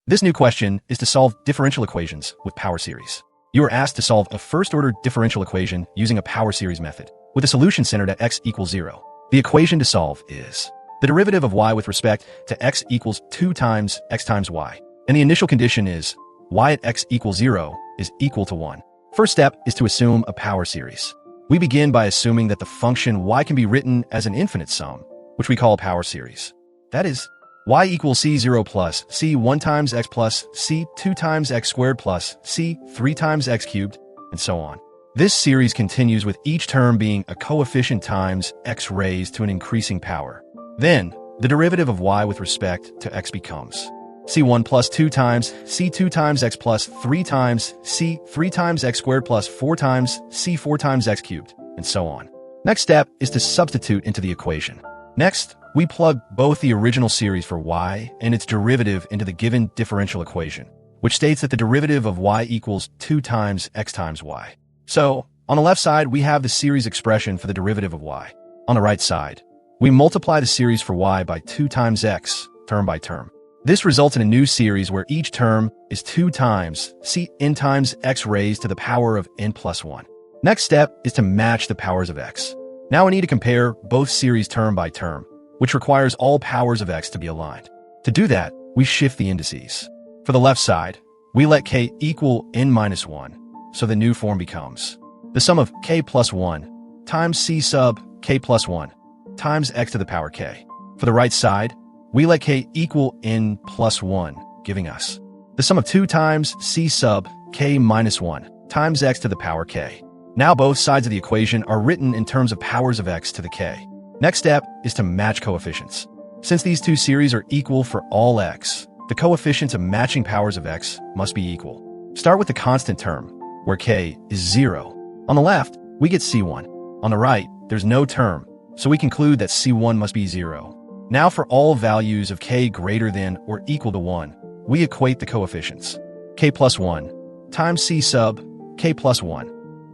This new question is to solve differential equations with power series. You are asked to solve a first-order differential equation using a power series method, with a solution centered at x equals 0. The equation to solve is the derivative of y with respect to x equals 2 times x times y. And the initial condition is y at x equals 0 is equal to 1. First step is to assume a power series. We begin by assuming that the function y can be written as an infinite sum, which we call a power series. That is, y equals c0 plus c1 times x plus c2 times x squared plus c3 times x cubed, and so on. This series continues with each term being a coefficient times x raised to an increasing power. Then, the derivative of y with respect to x becomes c1 plus 2 times c2 times x plus 3 times c3 times x squared plus 4 times c4 times x cubed, and so on. Next step is to substitute into the equation. Next, we plug both the original series for y and its derivative into the given differential equation, which states that the derivative of y equals 2 times x times y. So, on the left side, we have the series expression for the derivative of y. On the right side, we multiply the series for y by 2 times x, term by term. This results in a new series where each term is 2 times n times x raised to the power of n plus 1. Next step is to match the powers of x. Now we need to compare both series term by term, which requires all powers of x to be aligned. To do that, we shift the indices. For the left side, we let k equal n minus 1, so the new form becomes the sum of k plus 1 times c sub k plus 1 times x to the power k. For the right side, we let k equal n plus 1, giving us the sum of 2 times c sub k minus 1 times x to the power k. Now both sides of the equation are written in terms of powers of x to the k. Next step is to match coefficients. Since these two series are equal for all x, the coefficients of matching powers of x must be equal. Start with the constant term, where k is 0. On the left, we get c1. On the right, there's no term, so we conclude that c1 must be 0. Now for all values of k greater than or equal to 1, we equate the coefficients. K plus 1 times c sub k plus 1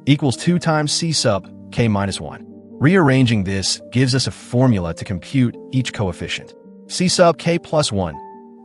equals 2 times c sub k minus 1. Rearranging this gives us a formula to compute each coefficient. C sub k plus 1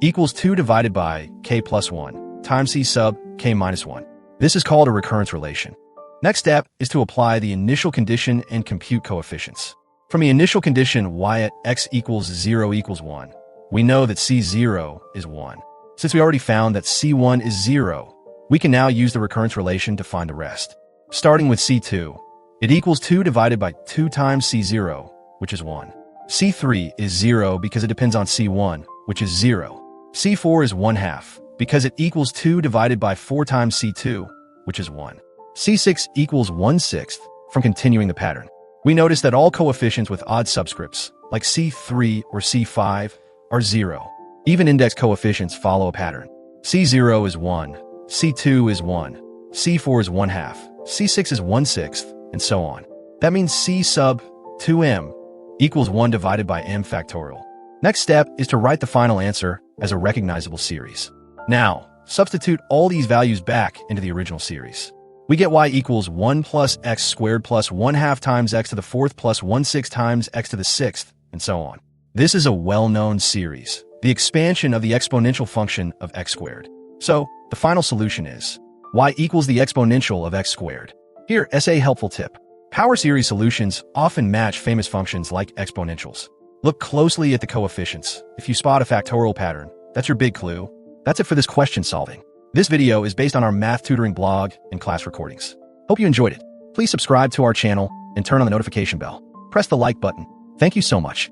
equals 2 divided by k plus 1 times c sub k minus 1. This is called a recurrence relation. Next step is to apply the initial condition and compute coefficients. From the initial condition y at x equals 0 equals 1, we know that c0 is 1. Since we already found that c1 is 0, we can now use the recurrence relation to find the rest. Starting with c2, it equals 2 divided by 2 times c0, which is 1. c3 is 0 because it depends on c1, which is 0. c4 is 1/2 because it equals 2 divided by 4 times c2, which is 1. c6 equals 1/6 from continuing the pattern. We notice that all coefficients with odd subscripts, like c3 or c5, are 0. Even index coefficients follow a pattern. c0 is 1, c2 is 1, c4 is 1/2, c6 is 1/6, and so on. That means c sub 2m equals 1 divided by m factorial. Next step is to write the final answer as a recognizable series. Now, substitute all these values back into the original series. We get y equals 1 plus x squared plus 1/2 times x to the 4th plus 1/6 times x to the 6th, and so on. This is a well-known series, the expansion of the exponential function of x squared. So, the final solution is y equals the exponential of x squared. Here, as a helpful tip, power series solutions often match famous functions like exponentials. Look closely at the coefficients. If you spot a factorial pattern, that's your big clue. That's it for this question solving. This video is based on our math tutoring blog and class recordings. Hope you enjoyed it. Please subscribe to our channel and turn on the notification bell. Press the like button. Thank you so much.